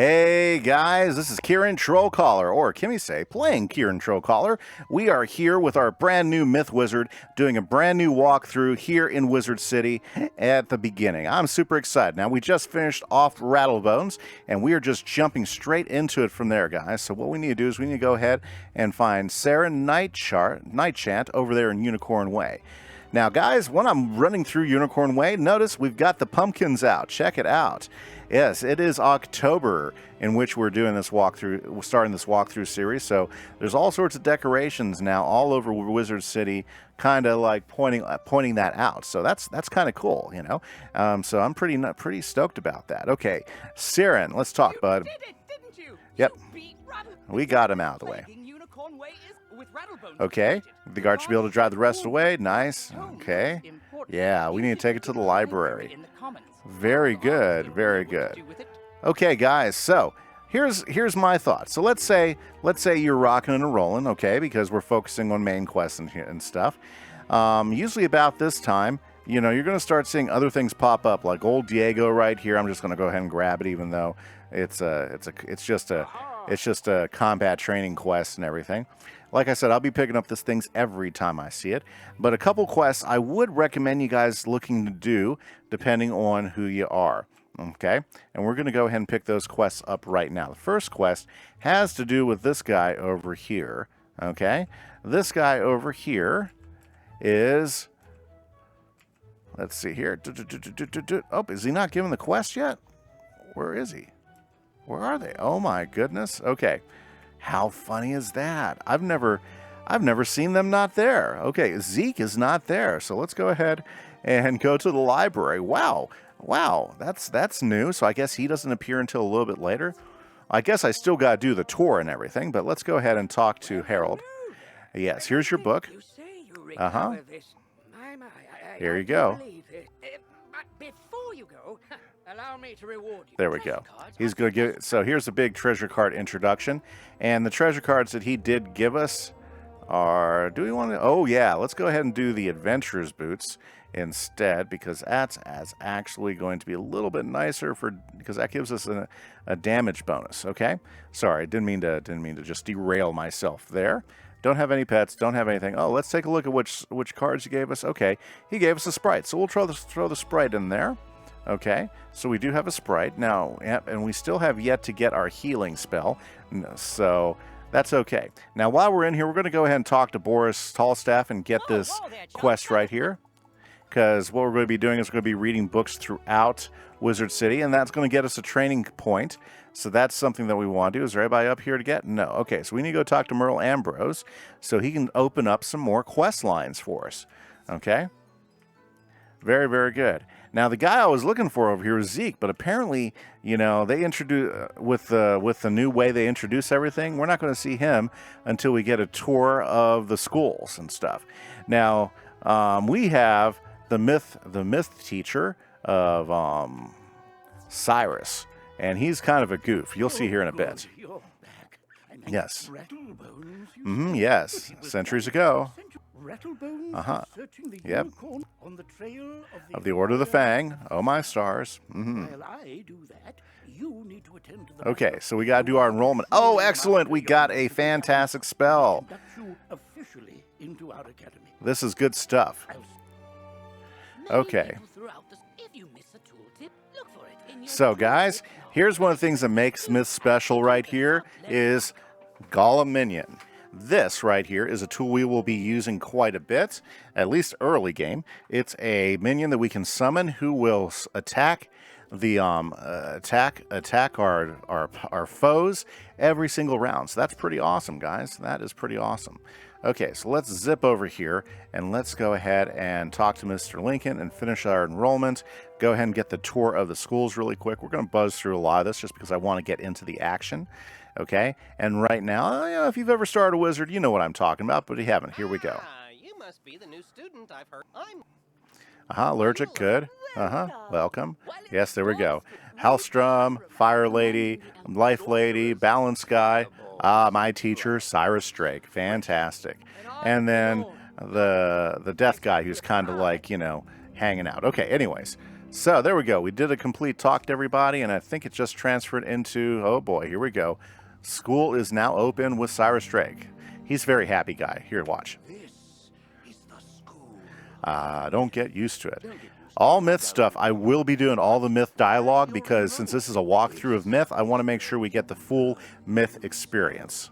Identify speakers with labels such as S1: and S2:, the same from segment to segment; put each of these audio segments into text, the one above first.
S1: Hey guys, this is Kieran Trollcaller, or Kimise, playing Kieran Trollcaller. We are here with our brand new Myth Wizard, doing a brand new walkthrough here in Wizard City at the beginning. I'm super excited. Now, we just finished off Rattlebones, and we are just jumping straight into it from there, guys. So what we need to do is we need to go ahead and find Sarah Nightchant over there in Unicorn Way. Now, guys, when I'm running through Unicorn Way, notice we've got the pumpkins out. Check it out. Yes, it is October in which we're doing this walkthrough, we're starting this walkthrough series. So there's all sorts of decorations now all over Wizard City, kind of like pointing that out. So that's kind of cool, you know. So I'm pretty stoked about that. Okay, Siren, let's talk, bud.
S2: You did it, didn't you?
S1: Yep,
S2: You beat Rattlebones.
S1: we got him out of the way.
S2: Unicorn Way is with Rattlebones.
S1: Okay, the guard should be able to drive the rest of the way. Nice. Okay. Yeah, we need to take it to the library. Very good, very good. Okay, guys, so here's my thought. So let's say you're rocking and rolling, okay, because we're focusing on main quests and stuff. Usually about this time, you know, you're going to start seeing other things pop up, like old Diego right here. I'm just going to go ahead and grab it, even though it's just a combat training quest and everything. Like I said, I'll be picking up these things every time I see it. But a couple quests I would recommend you guys looking to do, depending on who you are. Okay? And we're going to go ahead and pick those quests up right now. The first quest has to do with this guy over here. Okay? This guy over here is... Let's see here. Oh, is he not given the quest yet? Where is he? Where are they? Oh my goodness. Okay. How funny is that? I've never seen them not there. Okay, Zeke is not there. So let's go ahead and go to the library. Wow. Wow, that's new. So I guess he doesn't appear until a little bit later. I guess I still got to do the tour and everything, but let's go ahead and talk to Harold. Yes, here's your book. Uh-huh. Here you go.
S2: But before you go, allow me to reward you.
S1: There we go. He's going to give. So here's a big treasure card introduction, and the treasure cards that he did give us are. Do we want to? Oh yeah, let's go ahead and do the adventurer's boots instead, because that's actually going to be a little bit nicer because that gives us a damage bonus. Okay. Sorry, didn't mean to just derail myself there. Don't have any pets, don't have anything. Oh, let's take a look at which cards he gave us. Okay, he gave us a sprite, so we'll throw the sprite in there. Okay, so we do have a sprite now, and we still have yet to get our healing spell, so that's okay. Now, while we're in here, we're going to go ahead and talk to Boris Tallstaff and get this quest right here, because what we're going to be doing is we're going to be reading books throughout Wizard City, and that's going to get us a training point. So that's something that we want to do. Is there anybody up here to get? No. Okay, so we need to go talk to Merle Ambrose so he can open up some more quest lines for us. Okay? Very, very good. Now, the guy I was looking for over here is Zeke, but apparently, you know, they introduce with the new way they introduce everything, we're not going to see him until we get a tour of the schools and stuff. Now, we have the myth teacher of Cyrus. And he's kind of a goof. You'll see here in a bit. Yes. Yes. Centuries ago. Uh-huh. Yep. Of the Order of the Fang. Oh, my stars. Okay, so we got to do our enrollment. Oh, excellent. We got a fantastic spell. This is good stuff. Okay. So, guys, here's one of the things that makes Myth special right here is Golem Minion. This right here is a tool we will be using quite a bit, at least early game. It's a minion that we can summon who will attack the attack our foes every single round. So that's pretty awesome, guys. That is pretty awesome. Okay, so let's zip over here and let's go ahead and talk to Mr. Lincoln and finish our enrollment. Go ahead and get the tour of the schools really quick. We're going to buzz through a lot of this just because I want to get into the action. Okay, and right now, you know, if you've ever started a wizard, you know what I'm talking about, but if you haven't, here we go.
S3: You must be the new student I've heard.
S1: Allergic, good. Welcome. Yes, there we go. Hellstrom, Fire Lady, Life Lady, Balance Guy. My teacher, Cyrus Drake. Fantastic. And then the death guy who's kind of like, you know, hanging out. Okay, anyways. So there we go. We did a complete talk to everybody, and I think it just transferred into, oh boy, here we go. School is now open with Cyrus Drake. He's a very happy guy. Here, watch.
S4: This is the school.
S1: Don't get used to it. All myth stuff, I will be doing all the myth dialogue because since this is a walkthrough of myth, I want to make sure we get the full myth experience.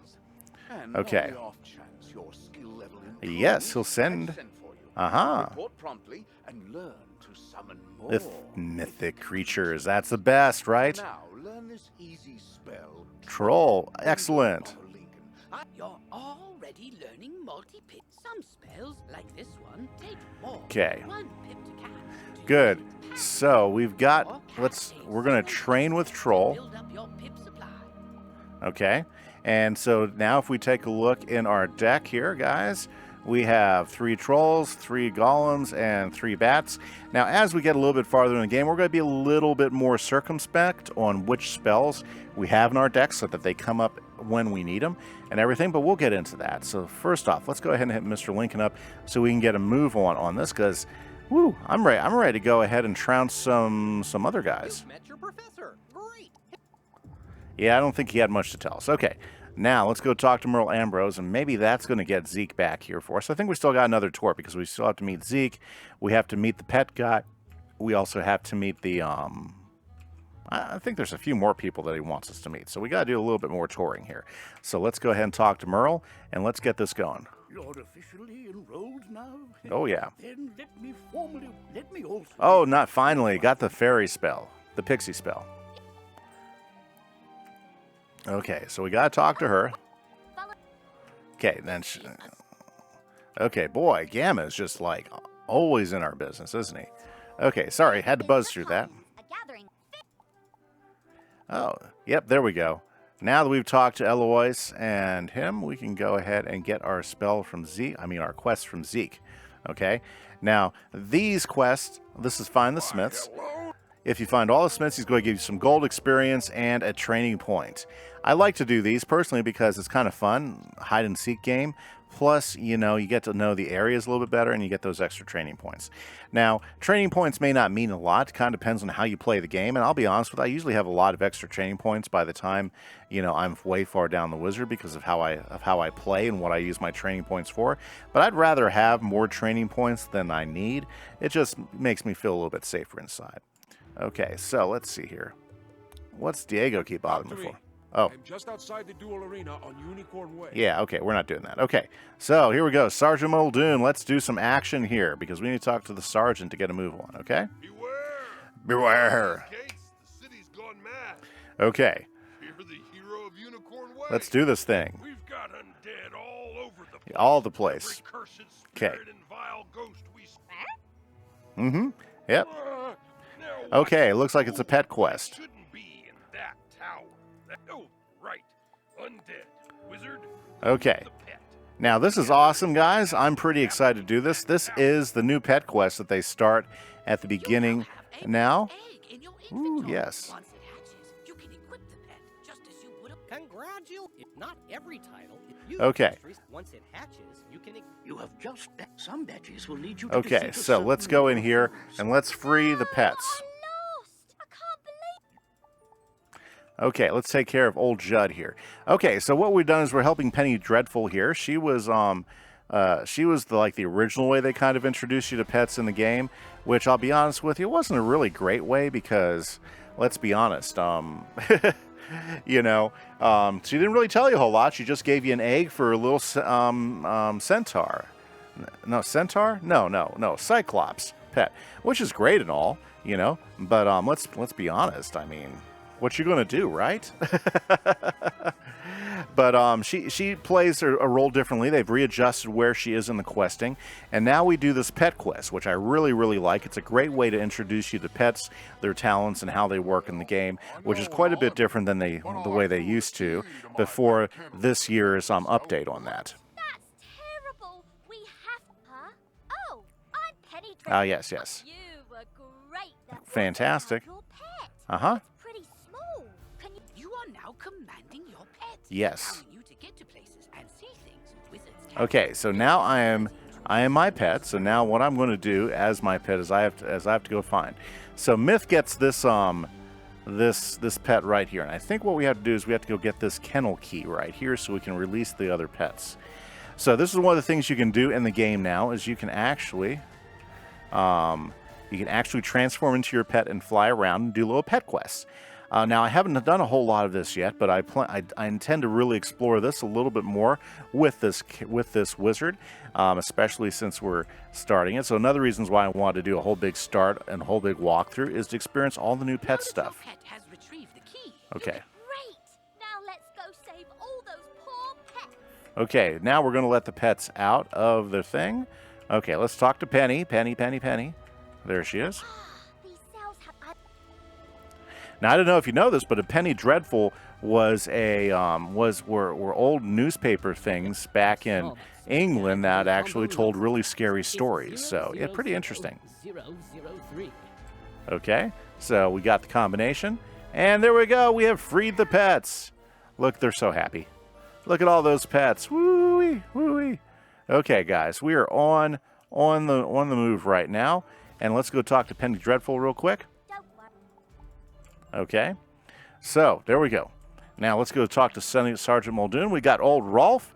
S1: Okay. Yes, he'll send.
S4: Report promptly and learn to summon more.
S1: Mythic creatures, that's the best, right?
S4: Now learn this easy spell.
S1: Troll, excellent.
S2: You're already learning multi-pip. Some spells, like this one, take more
S1: Okay.
S2: than one pip to cast.
S1: Good. So we've got, we're going to train with Troll.
S2: Build up your pip supply.
S1: Okay. And so now if we take a look in our deck here, guys, we have 3 trolls, 3 golems, and 3 bats. Now, as we get a little bit farther in the game, we're going to be a little bit more circumspect on which spells we have in our deck so that they come up when we need them and everything, but we'll get into that. So first off, let's go ahead and hit Mr. Lincoln up so we can get a move on this, because, woo, I'm ready to go ahead and trounce some other guys.
S3: You've met your professor. Great.
S1: Yeah, I don't think he had much to tell us. Okay, now let's go talk to Merle Ambrose, and maybe that's going to get Zeke back here for us. I think we still got another tour because we still have to meet Zeke. We have to meet the pet guy. We also have to meet the, I think there's a few more people that he wants us to meet. So we got to do a little bit more touring here. So let's go ahead and talk to Merle, and let's get this going.
S4: You're officially enrolled now?
S1: Oh, yeah.
S4: Then let me also...
S1: Oh, not finally. Got the fairy spell. The pixie spell. Okay, so we got to talk to her. Okay, then... Okay, boy, Gamma is just, like, always in our business, isn't he? Okay, sorry, had to buzz through that. Oh, yep, there we go. Now that we've talked to Eloise and him, we can go ahead and get our spell from Zeke. I mean, our quest from Zeke. Okay? Now, these quests, this is Find the Smiths. If you find all the Smiths, he's going to give you some gold experience and a training point. I like to do these personally because it's kind of fun, hide and seek game. Plus, you know, you get to know the areas a little bit better and you get those extra training points. Now, training points may not mean a lot. It kind of depends on how you play the game. And I'll be honest with you, I usually have a lot of extra training points by the time, you know, I'm way far down the wizard because of how I play and what I use my training points for. But I'd rather have more training points than I need. It just makes me feel a little bit safer inside. Okay, so let's see here. What's Diego keep bothering me for? Oh.
S5: I'm just outside the duel arena on Unicorn Way.
S1: Yeah, okay, we're not doing that. Okay, so here we go. Sergeant Muldoon, let's do some action here because we need to talk to the sergeant to get a move on, okay?
S6: Beware!
S1: Beware!
S6: Gates, the city's gone mad.
S1: Okay,
S6: You're the hero of Unicorn Way.
S1: let's do this thing.
S6: We've got undead all over the place.
S1: All the place.
S6: Every cursed
S1: Okay.
S6: spirit and vile ghost we...
S1: Mm-hmm, yep.
S6: Now
S1: Okay, looks like it's a pet quest.
S6: shouldn't be in that tower. Oh, right. Undead. Wizard.
S1: Okay.
S6: The pet.
S1: Now, this is awesome, guys. I'm pretty excited to do this. This is the new pet quest that they start at the beginning now. Ooh, yes.
S2: Once it hatches, you can equip the pet just as you would a
S3: Congratulations. Not every title. You
S1: Okay.
S3: Once it hatches, you can...
S4: You have just... Some badges will lead you to
S1: Okay,
S4: defeat a
S1: so let's
S4: certain
S1: go in
S4: number of
S1: here
S4: foes.
S1: and let's free the pets.
S7: Lost. I can't believe.
S1: Okay, let's take care of old Judd here. Okay, so what we've done is we're helping Penny Dreadful here. She was the original way they kind of introduced you to pets in the game, which I'll be honest with you, wasn't a really great way because let's be honest, you know, she didn't really tell you a whole lot. She just gave you an egg for a little centaur. No, centaur? No, Cyclops pet, which is great and all, you know, but let's be honest. I mean, what you gonna do, right? But she plays a role differently. They've readjusted where she is in the questing, and now we do this pet quest, which I really like. It's a great way to introduce you to pets, their talents, and how they work in the game, which is quite a bit different than the way they used to before this year's update on that.
S7: That's terrible. We have. Huh? Oh, I'm Penny.
S1: Ah, yes.
S7: You were great. That
S1: Fantastic.
S7: your pet.
S1: Uh-huh.
S7: It's pretty small. Can you?
S2: You are now commanding your pet.
S1: Yes.
S2: Allowing you to get to places and see things wizards can't.
S1: Okay, so now I am my pet. So now what I'm going to do as my pet is I have to go find. So Myth gets this this pet right here, and I think what we have to do is we have to go get this kennel key right here so we can release the other pets. So this is one of the things you can do in the game now is you can actually transform into your pet and fly around and do little pet quests. Now, I haven't done a whole lot of this yet, but I intend to really explore this a little bit more with this wizard, especially since we're starting it. So another reasons why I wanted to do a whole big start and a whole big walkthrough is to experience all the new pet stuff.
S2: Pet has retrieved the key.
S1: Okay.
S7: Great! Now let's go save all those poor pets.
S1: Okay, now we're going to let the pets out of the thing. Okay, let's talk to Penny. Penny. There she is.
S7: These cells have...
S1: Now I don't know if you know this, but a Penny Dreadful was a were old newspaper things back in England that actually told really scary stories. So yeah, pretty interesting.
S3: 003.
S1: Okay, so we got the combination, and there we go. We have freed the pets. Look, they're so happy. Look at all those pets. Woo-wee, woo-wee. Okay, guys, we are on the move right now, and let's go talk to Penny Dreadful real quick.
S7: Don't worry.
S1: Okay, so there we go. Now let's go talk to Sergeant Muldoon. We got old Rolf.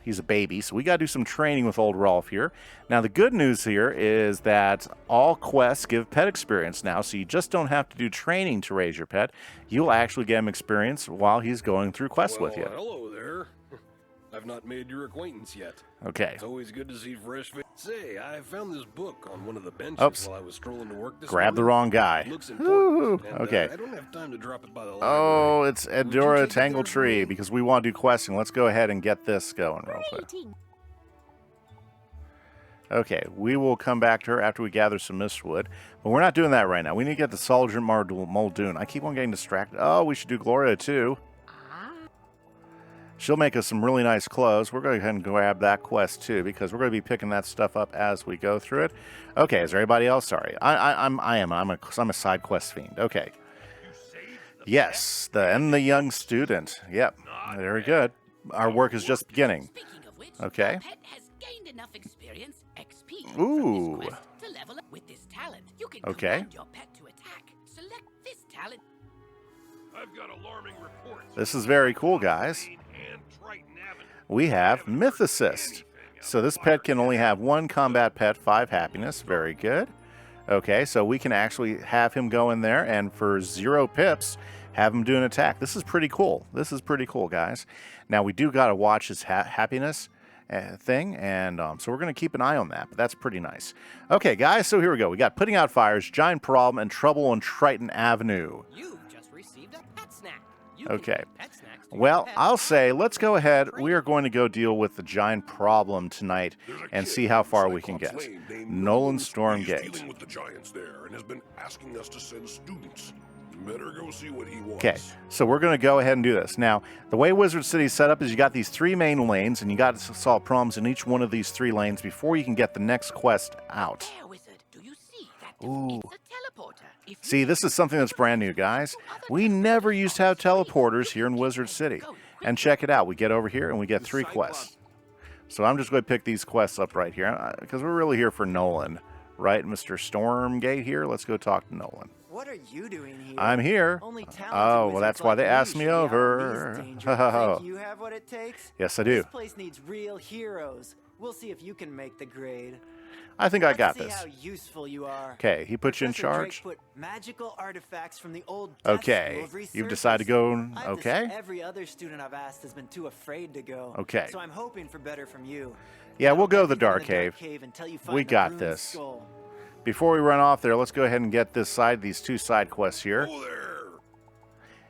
S1: He's a baby, so we got to do some training with old Rolf here. Now the good news here is that all quests give pet experience now, so you just don't have to do training to raise your pet. You'll actually get him experience while he's going through quests with you.
S6: Hello there. I've not made your acquaintance yet.
S1: Okay.
S6: It's always good to see fresh faces. Say, I found this book on one of the benches
S1: Oops.
S6: while I was strolling to work this
S1: Grab the
S6: morning.
S1: wrong guy.
S6: Looks
S1: Woo-hoo.
S6: important. And,
S1: Okay.
S6: I don't have time to drop it by the
S1: Oh,
S6: library.
S1: it's
S6: Would you
S1: Edora
S6: take it
S1: Tangle
S6: there for
S1: Tree
S6: me?
S1: because we want to do questing. Let's go ahead and get this going real quick.
S7: Greeting.
S1: Okay, we will come back to her after we gather some mistwood, but we're not doing that right now. We need to get the Sergeant Muldoon. I keep on getting distracted. Oh, we should do Gloria too. She'll make us some really nice clothes. We're going to go ahead and grab that quest too because we're going to be picking that stuff up as we go through it. Okay, is there anybody else? Sorry, I'm a side quest fiend. Okay. Yes, the young student. Yep, very good. Our work is just beginning.
S2: Speaking of which,
S1: Okay.
S2: your pet has gained enough experience, XP,
S1: Ooh.
S2: from this quest to level up with this talent. You can
S1: Okay.
S2: command your pet to attack. Select this talent.
S6: I've got alarming reports.
S1: This is very cool, guys.
S6: And Triton Avenue.
S1: We have Myth Assist. So this pet can only have one combat pet, 5 happiness. Very good. Okay, so we can actually have him go in there and for 0 pips, have him do an attack. This is pretty cool. This is pretty cool, guys. Now, we do got to watch his happiness thing, and so we're going to keep an eye on that, but that's pretty nice. Okay, guys, so here we go. We got Putting Out Fires, Giant Problem, and Trouble on Triton Avenue.
S3: You've just received a pet snack. You can
S1: Okay.
S3: give pet snacks to your
S1: Well,
S3: pet.
S1: I'll say, let's go ahead. We are going to go deal with the giant problem tonight and see how far we can get. Nolan Stormgate.
S6: dealing with the giants there and has been asking us to send students. Better go see what he wants.
S1: Okay, so we're going to go ahead and do this. Now, the way Wizard City is set up is you got these 3 main lanes, and you got to solve problems in each one of these 3 lanes before you can get the next quest out.
S2: There, wizard. Do you see that?
S1: Ooh.
S2: It's a teleporter. If you
S1: See, this is something that's brand new, guys. We never used to have teleporters here in Wizard City. And check it out. We get over here, and we get 3 quests. So I'm just going to pick these quests up right here, because we're really here for Nolan. Right, Mr. Stormgate here? Let's go talk to Nolan.
S8: What are you doing here?
S1: I'm here.
S8: Only talented
S1: Oh, well,
S8: wizards
S1: that's why
S8: like
S1: they
S8: you
S1: asked
S8: should
S1: me
S8: be out in
S1: over.
S8: these dangers. Think you have what it takes?
S1: Yes, I do.
S8: This place needs real heroes. We'll see if you can make the grade.
S1: I think I got
S8: Let's
S1: this.
S8: see how useful you are.
S1: Okay, he put you in
S8: Professor
S1: charge.
S8: Drake put magical artifacts from the old Death
S1: Okay,
S8: School of
S1: you've
S8: resurfaced.
S1: decided to go.
S8: I've
S1: Okay.
S8: Every other student I've asked has been too afraid to go.
S1: Okay.
S8: So I'm hoping for better from you.
S1: Yeah, we'll go to the
S8: Don't
S1: Dark
S8: in
S1: Cave.
S8: until you find
S1: We
S8: the
S1: got
S8: ruined
S1: this.
S8: skull.
S1: Before we run off there, let's go ahead and get these 2 side quests here.
S6: Oh, there.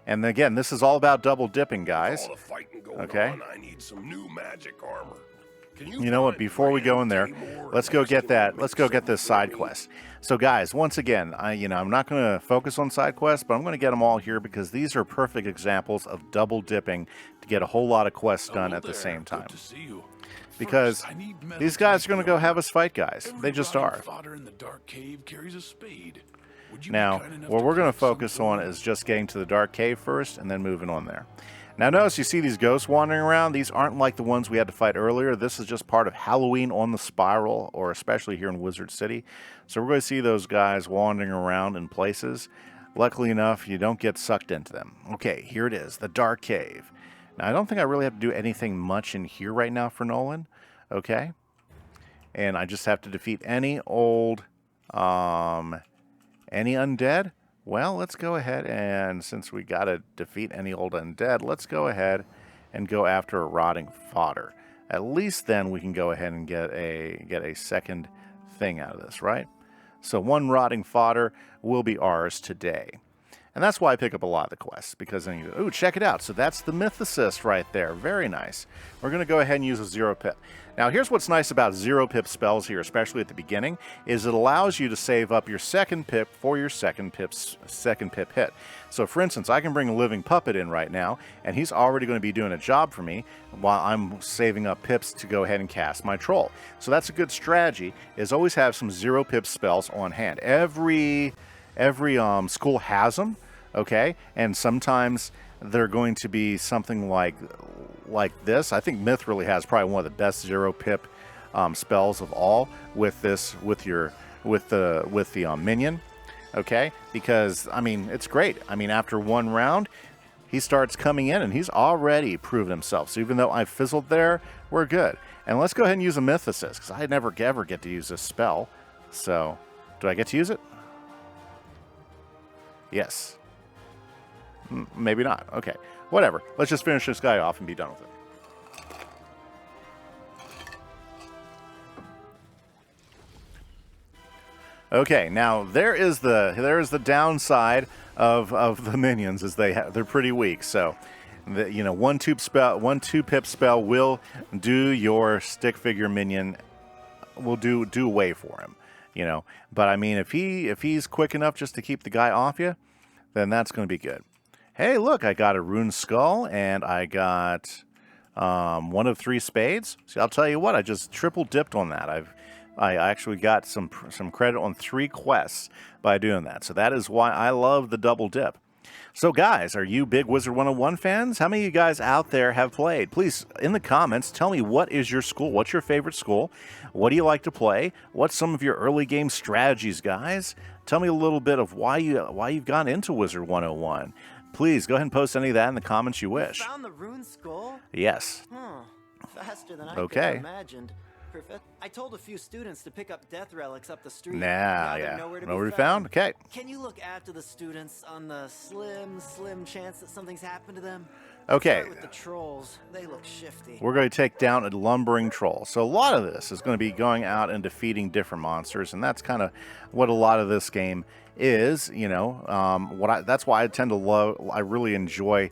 S1: And again, this is all about double dipping, guys.
S6: All the fighting going
S1: Okay.
S6: on, I need some new magic armor. Can
S1: You know what?
S6: find
S1: Before we go in there,
S6: Timor
S1: let's
S6: and
S1: go get
S6: rescue
S1: that.
S6: me
S1: Let's go get
S6: some
S1: this side
S6: for me?
S1: quest. So, guys, once again, I'm not going to focus on side quests, but I'm going to get them all here because these are perfect examples of double dipping to get a whole lot of quests done at the same time.
S5: Good to see you.
S1: Because
S5: First, I need metal
S1: these guys are going to go
S5: armor.
S1: have us fight, guys.
S5: Every
S1: They just
S5: rotting
S1: are.
S5: fodder in the dark cave carries a spade. Would you be
S1: Now,
S5: kind enough
S1: what we're going to
S5: collect some
S1: focus
S5: for
S1: on
S5: me?
S1: is just getting to the Dark Cave first and then moving on there. Now notice you see these ghosts wandering around. These aren't like the ones we had to fight earlier. This is just part of Halloween on the Spiral, or especially here in Wizard City. So we're going to see those guys wandering around in places. Luckily enough, you don't get sucked into them. Okay, here it is, the Dark Cave. Now I don't think I really have to do anything much in here right now for Nolan. Okay. And I just have to defeat any old, any undead. Well, let's go ahead and, since we got to defeat any old undead, let's go ahead and go after a rotting fodder. At least then we can go ahead and get a second thing out of this, right? So one rotting fodder will be ours today. And that's why I pick up a lot of the quests, because then you go, ooh, check it out. So that's the Myth Assist right there. Very nice. We're going to go ahead and use a 0 pip. Now, here's what's nice about 0 pip spells here, especially at the beginning, is it allows you to save up your second pip for your second pip hit. So, for instance, I can bring a living puppet in right now, and he's already going to be doing a job for me while I'm saving up pips to go ahead and cast my troll. So that's a good strategy, is always have some 0 pip spells on hand. Every school has them, okay? And sometimes they're going to be something like this. I think Myth really has probably one of the best 0 pip spells of all with this, with the minion, okay? Because I mean, it's great. I mean, after one round, he starts coming in and he's already proven himself. So even though I fizzled there, we're good. And let's go ahead and use a Myth Assist, because I never ever get to use this spell. So, do I get to use it? Yes. Maybe not. Okay. Whatever. Let's just finish this guy off and be done with it. Okay, now there is the downside of the minions, is they're pretty weak. So, one two pip spell will do your stick figure minion, will do away for him. But I mean, if he's quick enough just to keep the guy off you, then that's going to be good. Hey, look, I got a rune skull and I got 1 of 3 spades. See, I'll tell you what, I just triple dipped on that. I actually got some credit on 3 quests by doing that. So that is why I love the double dip. So guys, are you big Wizard 101 fans? How many of you guys out there have played? Please, in the comments, tell me, what is your school? What's your favorite school? What do you like to play? What's some of your early game strategies, guys? Tell me a little bit of why you've gone into Wizard 101. Please, go ahead and post any of that in the comments you wish.
S8: You found the rune skull?
S1: Yes.
S8: Faster than I
S1: Okay.
S8: could have imagined. I told a few students to pick up death relics up the street.
S1: Nah,
S8: They're
S1: yeah.
S8: nowhere to
S1: Nowhere
S8: be
S1: found? Okay.
S8: Can you look after the students on the slim chance that something's happened to them?
S1: Okay.
S8: Start with the trolls. They look shifty.
S1: We're going to take down a lumbering troll. So a lot of this is going to be going out and defeating different monsters, and that's kind of what a lot of this game is. That's why I really enjoy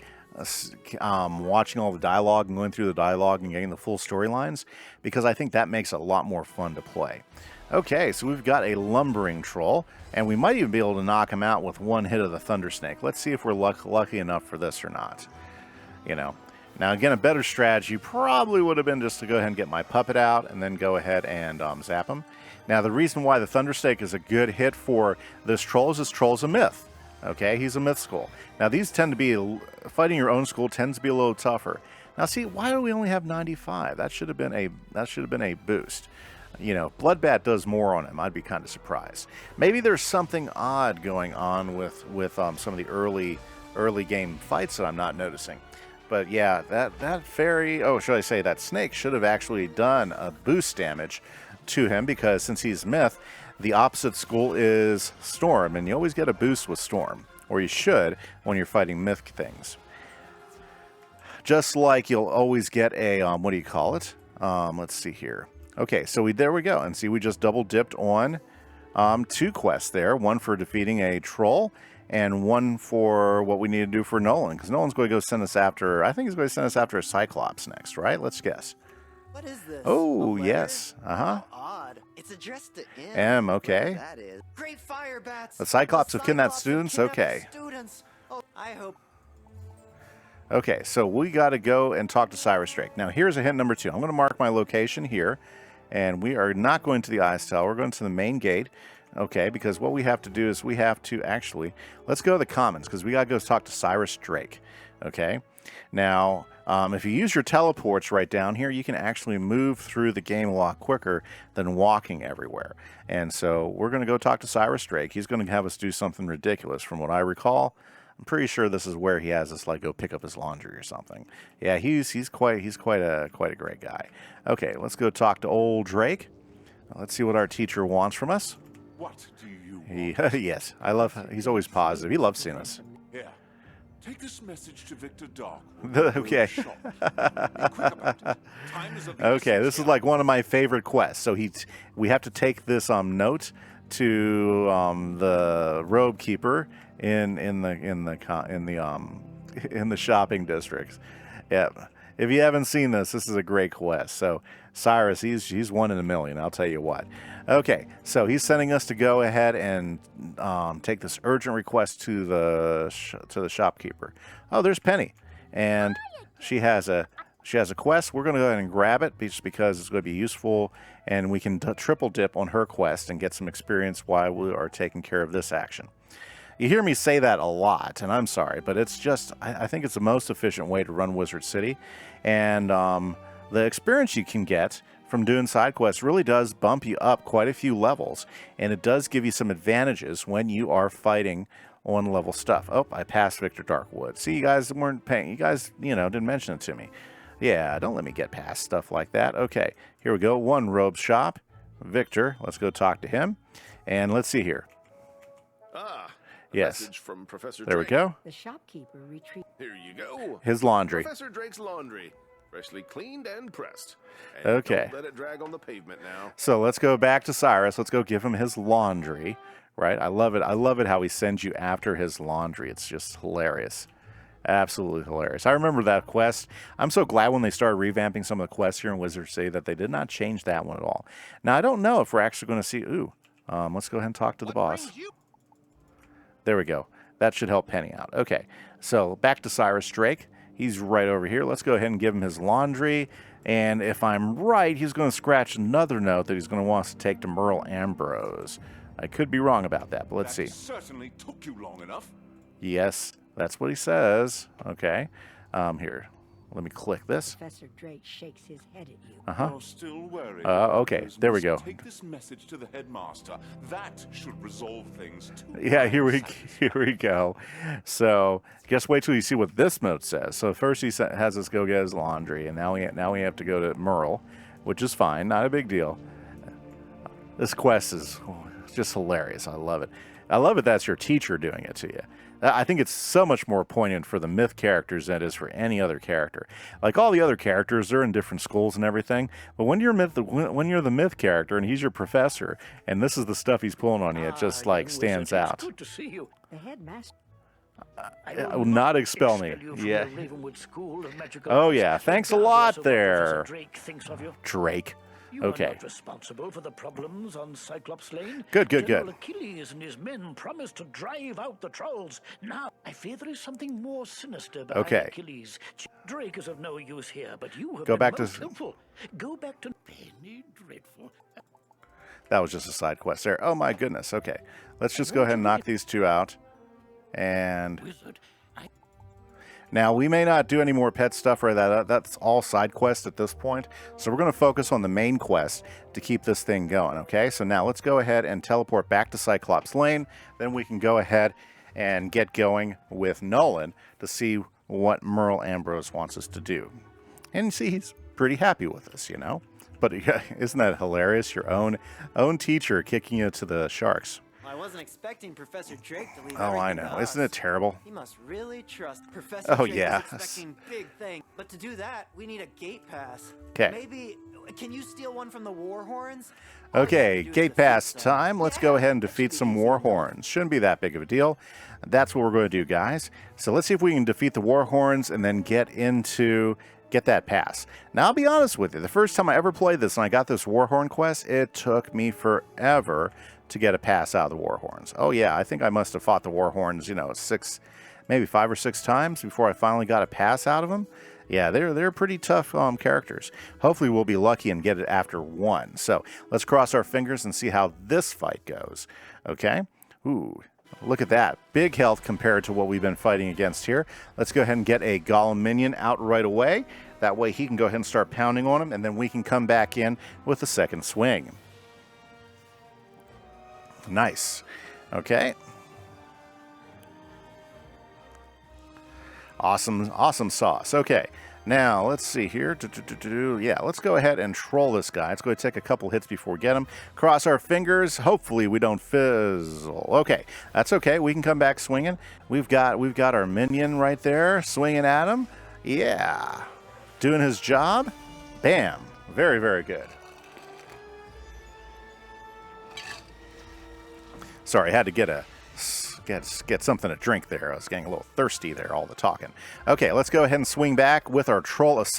S1: watching all the dialogue and going through the dialogue and getting the full storylines, because I think that makes it a lot more fun to play. Okay, so we've got a lumbering troll, and we might even be able to knock him out with 1 hit of the thunder snake. Let's see if we're lucky enough for this or not. Now again, a better strategy probably would have been just to go ahead and get my puppet out and then go ahead and zap him. Now the reason why the thunder snake is a good hit for this troll is this troll's a myth. Okay, he's a myth school. Now these tend to be, fighting your own school tends to be a little tougher. Now see, why do we only have 95? That should have been a boost. Bloodbat does more on him. I'd be kind of surprised. Maybe there's something odd going on with some of the early game fights that I'm not noticing. But yeah, that fairy, should I say that snake, should have actually done a boost damage to him, because since he's myth, the opposite school is Storm, and you always get a boost with Storm, or you should when you're fighting myth things. Just like you'll always get a, what do you call it? Let's see here. Okay, so there we go, and see, we just double dipped on 2 quests there, 1 for defeating a troll, and 1 for what we need to do for Nolan, because Nolan's going to go send us after, I think he's going to send us after a Cyclops next, right? Let's guess.
S8: What is this?
S1: Oh,
S8: A letter?
S1: yes.
S8: How odd. It's addressed to
S1: M, okay.
S8: Whoever that is. Great fire bats.
S1: The Cyclops have kidnapped
S8: Cyclops
S1: students?
S8: have kidnapped
S1: Okay.
S8: Students. Oh, I hope.
S1: Okay, so we got to go and talk to Cyrus Drake. Now, here's a hint number 2. I'm going to mark my location here, and we are not going to the Ice Tower. We're going to the main gate. okay? Because what we have to do is we have to actually, let's go to the commons, because we got to go talk to Cyrus Drake, okay? Now, if you use your teleports right down here, you can actually move through the game a lot quicker than walking everywhere. And so we're going to go talk to Cyrus Drake. He's going to have us do something ridiculous. From what I recall, I'm pretty sure this is where he has us like go pick up his laundry or something. Yeah, he's quite a great guy. Okay, let's go talk to old Drake. Let's see what our teacher wants from us.
S5: What do you want?
S1: Yes, he's always positive. He loves seeing us.
S5: Here, take this message to Victor Dark.
S1: Okay. Okay, this is like one of my favorite quests. So we have to take this note to the robe keeper in the shopping districts. Yeah. If you haven't seen this is a great quest. So Cyrus, he's one in a million, I'll tell you what. Okay, so he's sending us to go ahead and take this urgent request to the shopkeeper. Oh, there's Penny, and she has a quest. We're going to go ahead and grab it just because it's going to be useful, and we can triple dip on her quest and get some experience while we are taking care of this action. You hear me say that a lot, and I'm sorry, but it's just, I think it's the most efficient way to run Wizard City. And the experience you can get from doing side quests really does bump you up quite a few levels. And it does give you some advantages when you are fighting on level stuff. Oh, I passed Victor Darkwood. See, you guys weren't paying. You guys, didn't mention it to me. Yeah, don't let me get past stuff like that. Okay, here we go. One robe shop. Victor, let's go talk to him. And let's see here. Yes.
S6: Message from Professor
S1: There we
S6: Drake.
S1: go.
S9: The shopkeeper retrieved.
S6: Here you go.
S1: His laundry.
S6: Professor Drake's laundry. Freshly cleaned and pressed. And
S1: Okay.
S6: Don't let it drag on the pavement now.
S1: So let's go back to Cyrus. Let's go give him his laundry. Right? I love it. I love it how he sends you after his laundry. It's just hilarious. Absolutely hilarious. I remember that quest. I'm so glad when they started revamping some of the quests here in Wizard City that they did not change that one at all. Now, I don't know if we're actually going to see... let's go ahead and talk to the boss. There we go. That should help Penny out. Okay, so back to Cyrus Drake. He's right over here. Let's go ahead and give him his laundry. And if I'm right, he's going to scratch another note that he's going to want us to take to Merle Ambrose. I could be wrong about that, but let's see.
S5: That certainly took you long enough.
S1: Yes, that's what he says. Okay, here. Let me click this.
S9: Professor Drake shakes his head at you.
S5: You're still worried.
S1: Okay, there we go.
S5: Take this message to the headmaster. That should resolve things too.
S1: Yeah, here we go. So just wait till you see what this note says. So first he has us go get his laundry, and now we have to go to Merle, which is fine, not a big deal. This quest is just hilarious. I love it. I love it that's your teacher doing it to you. I think it's so much more poignant for the myth characters than it is for any other character. Like all the other characters, they're in different schools and everything. But when you're the myth character and he's your professor, and this is the stuff he's pulling on you, it just like stands out.
S3: Good to see you.
S9: The headmaster.
S1: Will not expel me. Yeah. Oh yeah. Thanks a lot there, Drake.
S3: You
S1: Okay.
S3: are not responsible for the problems on Cyclops Lane.
S1: Good.
S3: General Achilles and his men promised to drive out the trolls. Now, I fear there is something more sinister behind
S1: Okay.
S3: Achilles. Drake is of no use here, but you have
S1: Go
S3: been
S1: back to-
S3: most helpful. Go back to Penny Dreadful.
S1: That was just a side quest there. Oh my goodness. Okay. Let's just go ahead and knock these two out. And
S3: Wizard,
S1: now, we may not do any more pet stuff or that. That's all side quests at this point. So we're going to focus on the main quest to keep this thing going, okay? So now let's go ahead and teleport back to Cyclops Lane. Then we can go ahead and get going with Nolan to see what Merle Ambrose wants us to do. And see, he's pretty happy with us, But isn't that hilarious? Your own teacher kicking you to the sharks.
S8: I wasn't expecting Professor Drake to leave
S1: Oh, I
S8: everything to
S1: know. Isn't it
S8: us.
S1: terrible?
S8: He must really trust Professor
S1: Oh,
S8: Drake
S1: yeah.
S8: is expecting big things. But to do that, we need a gate pass.
S1: 'Kay.
S8: Maybe, can you steal one from the war horns?
S1: Okay, gate pass time. Let's go ahead and defeat some war horns. Shouldn't be that big of a deal. That's what we're going to do, guys. So let's see if we can defeat the war horns and then get that pass. Now, I'll be honest with you. The first time I ever played this and I got this Warhorn quest, it took me forever to get a pass out of the Warhorns. Oh, yeah, I think I must have fought the Warhorns, maybe 5 or 6 times before I finally got a pass out of them. Yeah, they're pretty tough characters. Hopefully we'll be lucky and get it after one. So let's cross our fingers and see how this fight goes. Okay. Ooh, look at that. Big health compared to what we've been fighting against here. Let's go ahead and get a Golem minion out right away. That way he can go ahead and start pounding on him, and then we can come back in with the second swing. Nice. Okay. Awesome sauce. Okay, now let's see here. Yeah, let's go ahead and troll this guy. Let's go take a couple hits before we get him. Cross our fingers. Hopefully we don't fizzle. Okay, that's okay. We can come back swinging. We've got our minion right there swinging at him. Yeah, doing his job. Bam. Very, very good. Sorry, I had to get something to drink there. I was getting a little thirsty there, all the talking. Okay, let's go ahead and swing back with our troll